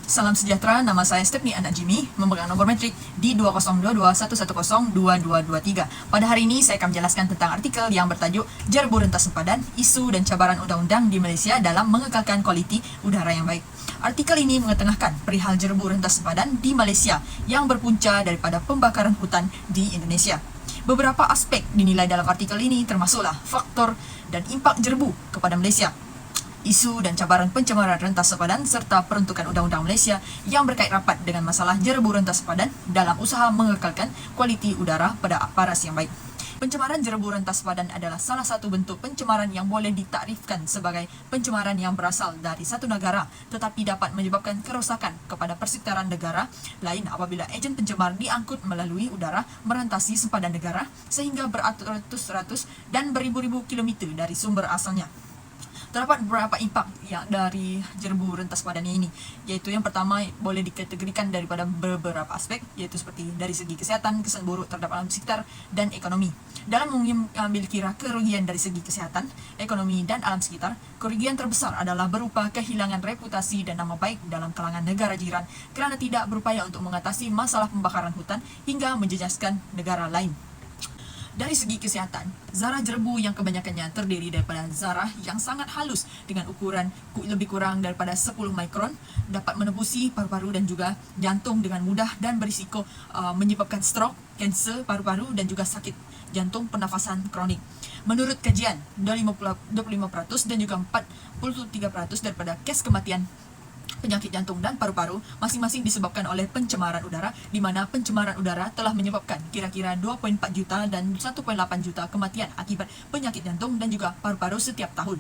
Salam sejahtera, nama saya Stephanie Anak Jimmy, memegang nomor metrik di 202211102223. Pada hari ini saya akan menjelaskan tentang artikel yang bertajuk Jerbu Rentas Sempadan, Isu dan Cabaran Undang-Undang di Malaysia dalam Mengekalkan Kualiti Udara yang Baik. Artikel ini mengetengahkan perihal jerbu rentas sempadan di Malaysia yang berpunca daripada pembakaran hutan di Indonesia. Beberapa aspek dinilai dalam artikel ini termasuklah faktor dan impak jerbu kepada Malaysia, isu dan cabaran pencemaran rentas sempadan serta peruntukan undang-undang Malaysia yang berkait rapat dengan masalah jerbu rentas sempadan dalam usaha mengekalkan kualiti udara pada paras yang baik. Pencemaran jerbu rentas sempadan adalah salah satu bentuk pencemaran yang boleh ditakrifkan sebagai pencemaran yang berasal dari satu negara tetapi dapat menyebabkan kerosakan kepada persekitaran negara lain apabila ejen pencemar diangkut melalui udara merentasi sempadan negara sehingga beratus-ratus dan beribu-ribu kilometer dari sumber asalnya. Terdapat beberapa impak yang dari jerbu rentas sempadan ini, iaitu yang pertama boleh dikategorikan daripada beberapa aspek, iaitu seperti dari segi kesihatan, kesan buruk terhadap alam sekitar dan ekonomi. Dalam mengambil kira kerugian dari segi kesihatan, ekonomi dan alam sekitar, kerugian terbesar adalah berupa kehilangan reputasi dan nama baik dalam kalangan negara jiran kerana tidak berupaya untuk mengatasi masalah pembakaran hutan hingga menjejaskan negara lain. Dari segi kesihatan, zarah jerbu yang kebanyakannya terdiri daripada zarah yang sangat halus dengan ukuran lebih kurang daripada 10 mikron dapat menembusi paru-paru dan juga jantung dengan mudah dan berisiko menyebabkan stroke, kanser paru-paru dan juga sakit jantung pernafasan kronik. Menurut kajian, 25% dan juga 43% daripada kes kematian penyakit jantung dan paru-paru masing-masing disebabkan oleh pencemaran udara, di mana pencemaran udara telah menyebabkan kira-kira 2.4 juta dan 1.8 juta kematian akibat penyakit jantung dan juga paru-paru setiap tahun.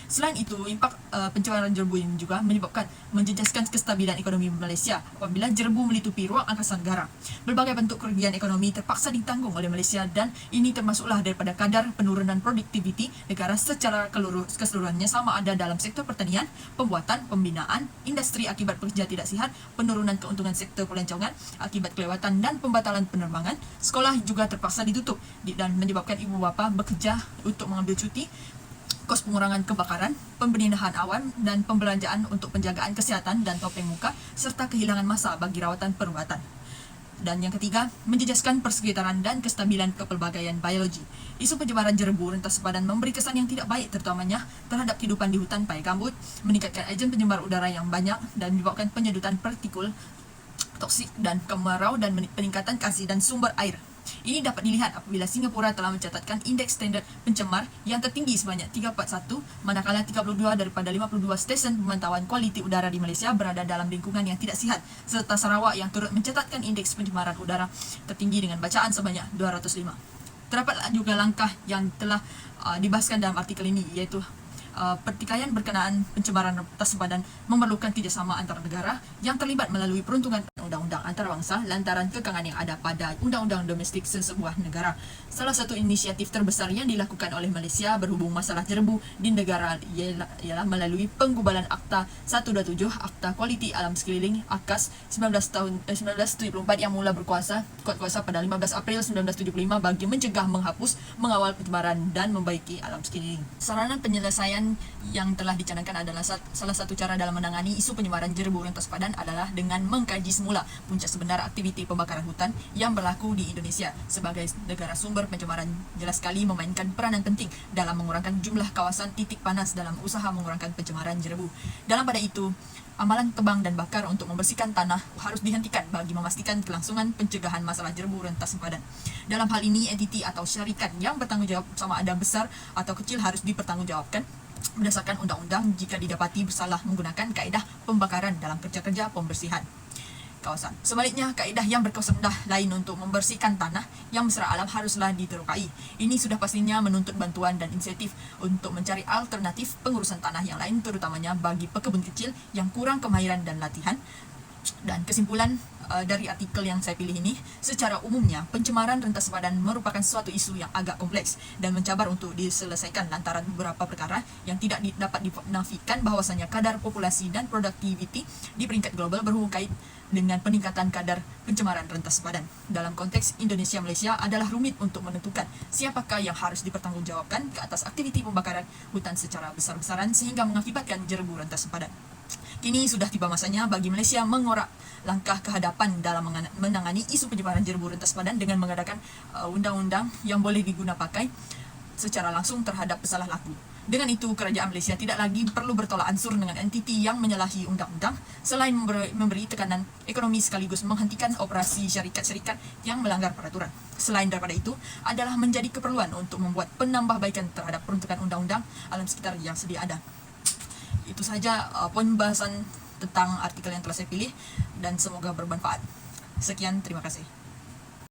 Selain itu, impak pencemaran jerbu ini juga menyebabkan menjejaskan kestabilan ekonomi Malaysia apabila jerbu melitupi ruang angkasa negara. Berbagai bentuk kerugian ekonomi terpaksa ditanggung oleh Malaysia dan ini termasuklah daripada kadar penurunan produktiviti negara secara keseluruhannya sama ada dalam sektor pertanian, pembuatan, pembinaan, industri akibat pekerja tidak sihat, penurunan keuntungan sektor pelancongan akibat kelewatan dan pembatalan penerbangan. Sekolah juga terpaksa ditutup dan menyebabkan ibu bapa bekerja untuk mengambil cuti, kos pengurangan kebakaran, pembenindahan awan dan pembelanjaan untuk penjagaan kesihatan dan topeng muka serta kehilangan masa bagi rawatan perubatan. Dan yang ketiga, menjejaskan persekitaran dan kestabilan kepelbagaian biologi. Isu pencemaran jerbu rentas sempadan memberi kesan yang tidak baik terutamanya terhadap kehidupan di hutan pakai gambut, meningkatkan ejen pencemar udara yang banyak dan menyebabkan penyedotan partikul toksik dan kemarau dan peningkatan kasih dan sumber air. Ini dapat dilihat apabila Singapura telah mencatatkan indeks standard pencemar yang tertinggi sebanyak 341, manakala 32 daripada 52 stesen pemantauan kualiti udara di Malaysia berada dalam lingkungan yang tidak sihat, serta Sarawak yang turut mencatatkan indeks pencemaran udara tertinggi dengan bacaan sebanyak 205. Terdapat juga langkah yang telah dibahaskan dalam artikel ini, iaitu pertikaian berkenaan pencemaran rentas sempadan memerlukan kerjasama antara negara yang terlibat melalui peruntukan undang-undang antarabangsa lantaran kekangan yang ada pada undang-undang domestik sesebuah negara. Salah satu inisiatif terbesar yang dilakukan oleh Malaysia berhubung masalah jerbu di negara ialah melalui penggubalan Akta 127, Akta Kualiti Alam Sekeliling AKAS 1974 yang mula kuat kuasa pada 15 April 1975 bagi mencegah, menghapus, mengawal pencemaran dan membaiki alam sekeliling. Sarana penyelesaian yang telah dicanangkan adalah salah satu cara dalam menangani isu pencemaran jerbu rentas sempadan adalah dengan mengkaji semula puncak sebenar aktiviti pembakaran hutan yang berlaku di Indonesia. Sebagai negara sumber pencemaran, jelas sekali memainkan peranan penting dalam mengurangkan jumlah kawasan titik panas dalam usaha mengurangkan pencemaran jerbu. Dalam pada itu, amalan tebang dan bakar untuk membersihkan tanah harus dihentikan bagi memastikan kelangsungan pencegahan masalah jerbu rentas sempadan. Dalam hal ini, entiti atau syarikat yang bertanggungjawab sama ada besar atau kecil harus dipertanggungjawabkan berdasarkan undang-undang jika didapati bersalah menggunakan kaedah pembakaran dalam kerja-kerja pembersihan kawasan. Sebaliknya, kaedah yang berkuasa rendah lain untuk membersihkan tanah yang mesra alam haruslah diterokai. Ini sudah pastinya menuntut bantuan dan inisiatif untuk mencari alternatif pengurusan tanah yang lain, terutamanya bagi pekebun kecil yang kurang kemahiran dan latihan. Dan kesimpulan dari artikel yang saya pilih ini, secara umumnya pencemaran rentas sempadan merupakan suatu isu yang agak kompleks dan mencabar untuk diselesaikan lantaran beberapa perkara yang tidak dapat dinafikan bahawasanya kadar populasi dan produktiviti di peringkat global berhubung kait dengan peningkatan kadar pencemaran rentas sempadan. Dalam konteks Indonesia-Malaysia adalah rumit untuk menentukan siapakah yang harus dipertanggungjawabkan ke atas aktiviti pembakaran hutan secara besar-besaran sehingga mengakibatkan jerbu rentas sempadan. Kini sudah tiba masanya bagi Malaysia mengorak langkah kehadapan dalam menangani isu penyebaran jerebu rentas padan dengan mengadakan undang-undang yang boleh diguna pakai secara langsung terhadap pesalah laku. Dengan itu, kerajaan Malaysia tidak lagi perlu bertolak ansur dengan entiti yang menyalahi undang-undang selain memberi tekanan ekonomi sekaligus menghentikan operasi syarikat-syarikat yang melanggar peraturan. Selain daripada itu, adalah menjadi keperluan untuk membuat penambahbaikan terhadap peruntukan undang-undang alam sekitar yang sedia ada. Itu saja poin bahasan tentang artikel yang telah saya pilih dan semoga bermanfaat. Sekian, terima kasih.